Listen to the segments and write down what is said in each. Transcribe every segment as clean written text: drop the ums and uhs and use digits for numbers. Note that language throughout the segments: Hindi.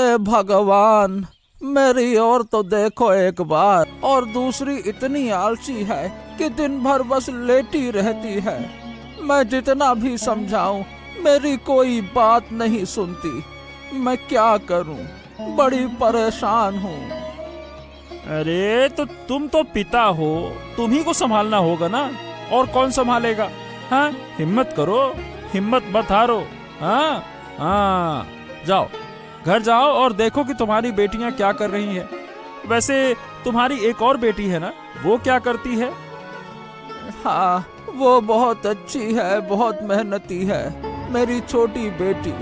अरे भगवान, मेरी ओर तो देखो एक बार। और दूसरी इतनी आलसी है कि दिन भर बस लेटी रहती है। मैं जितना भी समझाऊं मेरी कोई बात नहीं सुनती। मैं क्या करूं, बड़ी परेशान हूं। अरे तो तुम तो पिता हो, तुम्ही को संभालना होगा ना, और कौन संभालेगा? हाँ, हिम्मत करो, हिम्मत मत हारो। हाँ हाँ, जाओ घर जाओ और देखो कि तुम्हारी बेटियां क्या कर रही हैं। वैसे तुम्हारी एक और बेटी है ना, वो क्या करती है? हाँ, वो बहुत अच्छी है, बहुत मेहनती है। मेरी छोटी बेटी,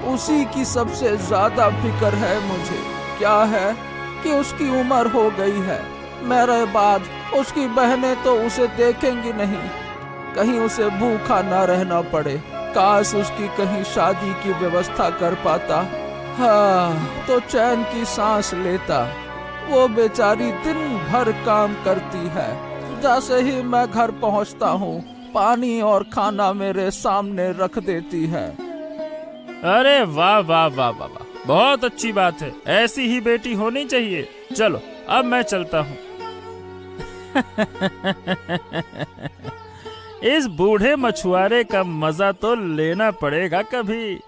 उसी की सबसे ज्यादा फिक्र है मुझे। क्या है कि उसकी उम्र हो गई है। मेरे बाद उसकी बहनें तो उसे देखेंगी नहीं। कहीं उसे भूखा ना रहना पड़े। काश उसकी कहीं शादी की व्यवस्था कर पाता, हाँ, तो चैन की सांस लेता। वो बेचारी दिन भर काम करती है। जैसे ही मैं घर पहुंचता हूँ, पानी और खाना मेरे सामने रख देती है। अरे वाह वाह वाह वाह वाह, बहुत अच्छी बात है। ऐसी ही बेटी होनी चाहिए। चलो अब मैं चलता हूँ। इस बूढ़े मछुआरे का मजा तो लेना पड़ेगा कभी।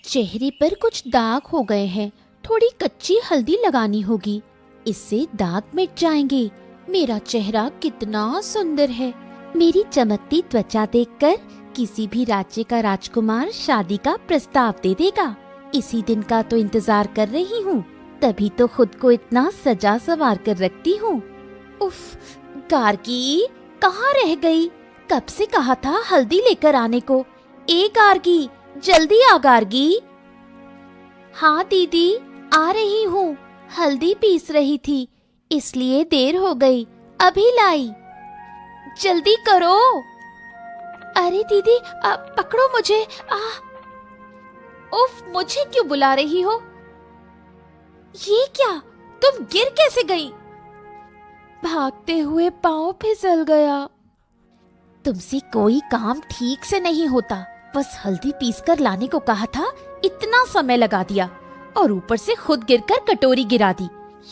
चेहरे पर कुछ दाग हो गए हैं, थोड़ी कच्ची हल्दी लगानी होगी, इससे दाग मिट जाएंगे। मेरा चेहरा कितना सुंदर है। मेरी चमकती त्वचा देखकर किसी भी राज्य का राजकुमार शादी का प्रस्ताव दे देगा। इसी दिन का तो इंतजार कर रही हूँ, तभी तो खुद को इतना सजा सवार कर रखती हूँ। उफ, गार्गी कहाँ रह गई? कब से कहा था हल्दी लेकर आने को। ए गार्गी, जल्दी आ गार्गी। हाँ दीदी, आ रही हूँ। हल्दी पीस रही थी, इसलिए देर हो गई। अभी लाई, जल्दी करो। अरे दीदी, पकड़ो मुझे। उफ, मुझे क्यों बुला रही हो? ये क्या, तुम गिर कैसे गई? भागते हुए पाँव फिसल गया। तुमसे कोई काम ठीक से नहीं होता। बस हल्दी पीसकर लाने को कहा था, इतना समय लगा दिया, और ऊपर से खुद गिरकर कटोरी गिरा दी।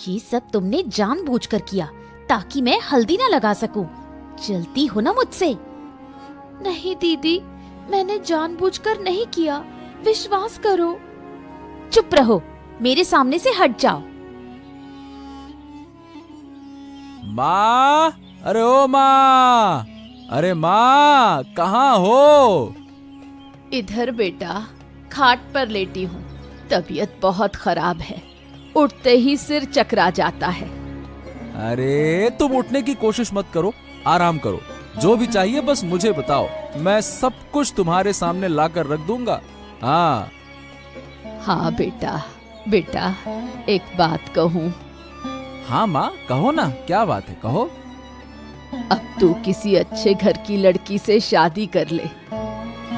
ये सब तुमने जानबूझकर किया ताकि मैं हल्दी ना लगा सकूं। जलती हो ना मुझसे? नहीं दीदी, मैंने जानबूझकर नहीं किया, विश्वास करो। चुप रहो, मेरे सामने से हट जाओ। माँ, अरे ओ माँ, अरे माँ, कहाँ हो? इधर बेटा, खाट पर लेटी हूँ। तबीयत बहुत खराब है, उठते ही सिर चकरा जाता है। अरे तुम उठने की कोशिश मत करो, आराम करो। जो भी चाहिए बस मुझे बताओ, मैं सब कुछ तुम्हारे सामने लाकर रख दूंगा। हाँ हाँ बेटा, बेटा एक बात कहूँ? हाँ माँ, कहो ना, क्या बात है, कहो। अब तू किसी अच्छे घर की लड़की से शादी कर ले।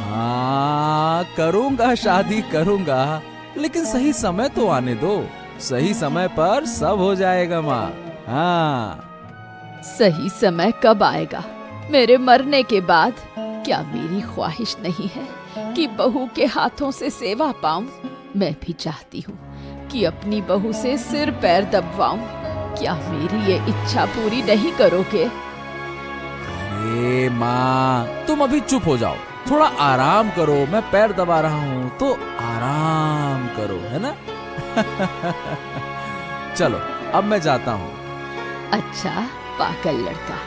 हाँ, करूंगा, शादी करूंगा, लेकिन सही समय तो आने दो। सही समय पर सब हो जाएगा माँ। हाँ, सही समय कब आएगा? मेरे मरने के बाद? क्या मेरी ख्वाहिश नहीं है कि बहू के हाथों से सेवा पाऊं? मैं भी चाहती हूँ कि अपनी बहू से सिर पैर दबवाऊं। क्या मेरी ये इच्छा पूरी नहीं करोगे? अरे माँ, तुम अभी चुप हो जाओ, थोड़ा आराम करो। मैं पैर दबा रहा हूँ तो आराम करो, है ना? चलो अब मैं जाता हूँ। अच्छा, पागल लड़का।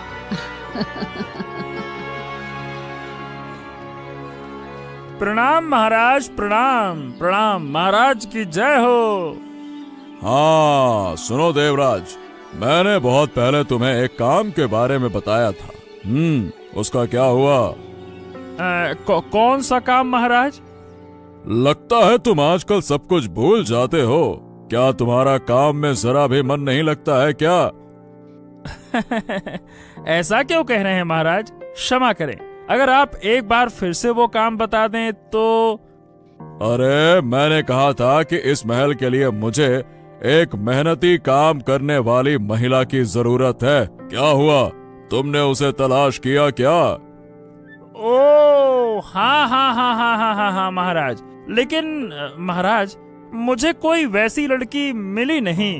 प्रणाम महाराज, प्रणाम प्रणाम, महाराज की जय हो। हाँ सुनो देवराज, मैंने बहुत पहले तुम्हें एक काम के बारे में बताया था। उसका क्या हुआ? कौन सा काम महाराज? लगता है तुम आजकल सब कुछ भूल जाते हो। क्या तुम्हारा काम में जरा भी मन नहीं लगता है क्या? ऐसा क्यों कह रहे हैं महाराज? क्षमा करें, अगर आप एक बार फिर से वो काम बता दें तो। अरे मैंने कहा था कि इस महल के लिए मुझे एक मेहनती काम करने वाली महिला की जरूरत है। क्या हुआ, तुमने उसे तलाश किया क्या? ओ हाँ हाँ हाँ हाँ हाँ हाँ हाँ महाराज, लेकिन महाराज मुझे कोई वैसी लड़की मिली नहीं।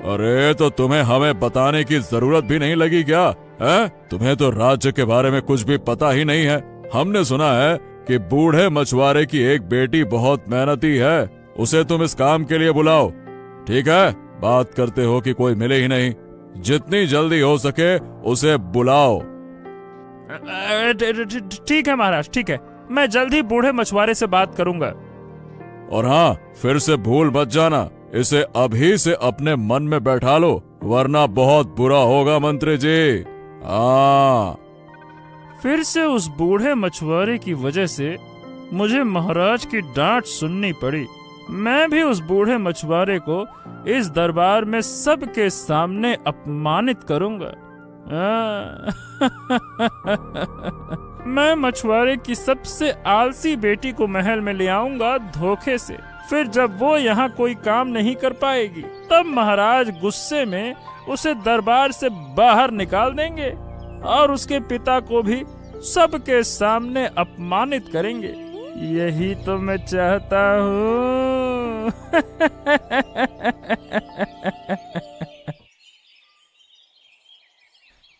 अरे तो तुम्हें हमें बताने की जरूरत भी नहीं लगी क्या? है? तुम्हें तो राज्य के बारे में कुछ भी पता ही नहीं है। हमने सुना है कि बूढ़े मछुआरे की एक बेटी बहुत मेहनती है, उसे तुम इस काम के लिए बुलाओ। ठीक है, बात करते हो कि कोई मिले ही नहीं। जितनी जल्दी हो सके उसे बुलाओ। ठीक है महाराज, ठीक है, मैं जल्द ही बूढ़े मछुआरे से बात करूंगा। और हाँ, फिर से भूल मत जाना, इसे अभी से अपने मन में बैठा लो, वरना बहुत बुरा होगा मंत्री जी। हाँ। फिर से उस बूढ़े मछुआरे की वजह से मुझे महाराज की डांट सुननी पड़ी। मैं भी उस बूढ़े मछुआरे को इस दरबार में सबके सामने अपमानित करूंगा। मैं मछुआरे की सबसे आलसी बेटी को महल में ले आऊंगा धोखे से। फिर जब वो यहाँ कोई काम नहीं कर पाएगी, तब महाराज गुस्से में उसे दरबार से बाहर निकाल देंगे और उसके पिता को भी सबके सामने अपमानित करेंगे। यही तो मैं चाहता हूँ।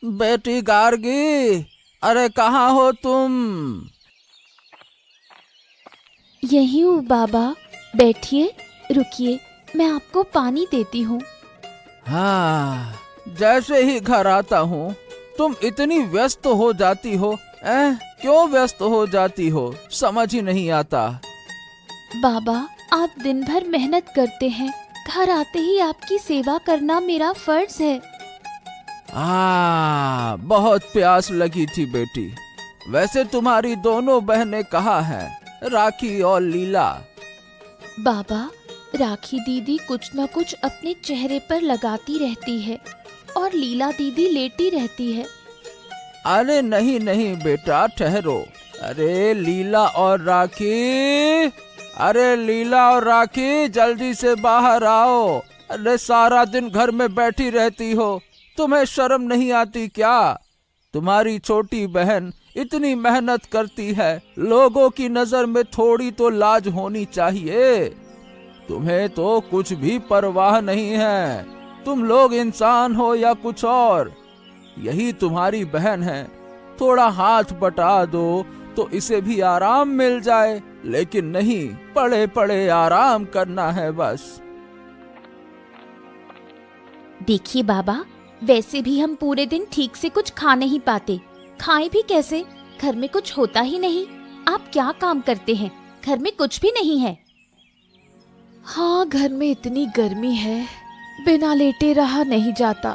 बेटी गार्गी, अरे कहाँ हो तुम? यही हूँ बाबा, बैठिए, रुकिए, मैं आपको पानी देती हूँ। हाँ, जैसे ही घर आता हूँ तुम इतनी व्यस्त हो जाती हो। क्यों व्यस्त हो जाती हो, समझ ही नहीं आता। बाबा, आप दिन भर मेहनत करते हैं, घर आते ही आपकी सेवा करना मेरा फर्ज है। बहुत प्यास लगी थी बेटी। वैसे तुम्हारी दोनों बहनें कहाँ हैं, राखी और लीला? बाबा, राखी दीदी कुछ न कुछ अपने चेहरे पर लगाती रहती है और लीला दीदी लेटी रहती है। अरे नहीं नहीं बेटा, ठहरो। अरे लीला और राखी, अरे लीला और राखी, जल्दी से बाहर आओ। अरे सारा दिन घर में बैठी रहती हो, तुम्हें शर्म नहीं आती क्या? तुम्हारी छोटी बहन इतनी मेहनत करती है, लोगों की नजर में थोड़ी तो लाज होनी चाहिए। तुम्हें तो कुछ भी परवाह नहीं है, तुम लोग इंसान हो या कुछ और। यही तुम्हारी बहन है, थोड़ा हाथ बटा दो तो इसे भी आराम मिल जाए, लेकिन नहीं, पड़े पड़े आराम करना है बस। देखिए बाबा, वैसे भी हम पूरे दिन ठीक से कुछ खा नहीं पाते, खाएं भी कैसे? घर में कुछ होता ही नहीं। आप क्या काम करते हैं? घर में कुछ भी नहीं है। हाँ, घर में इतनी गर्मी है, बिना लेटे रहा नहीं जाता।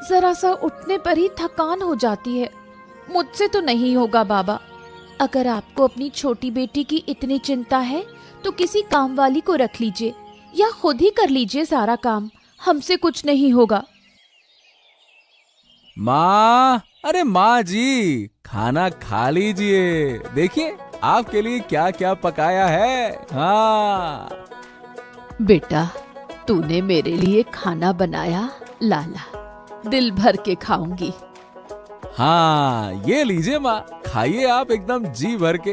जरा सा उठने पर ही थकान हो जाती है। मुझसे तो नहीं होगा बाबा। अगर आपको अपनी छोटी बेटी की इतनी चिंता है तो किसी काम वाली को रख लीजिए या खुद ही कर लीजिए सारा काम, हमसे कुछ नहीं होगा। माँ, अरे माँ जी, खाना खा लीजिए। देखिए आपके लिए क्या क्या पकाया है। हाँ बेटा, तूने मेरे लिए खाना बनाया, लाला, दिल भर के खाऊंगी। हाँ, ये लीजिए माँ, खाइए आप एकदम जी भर के।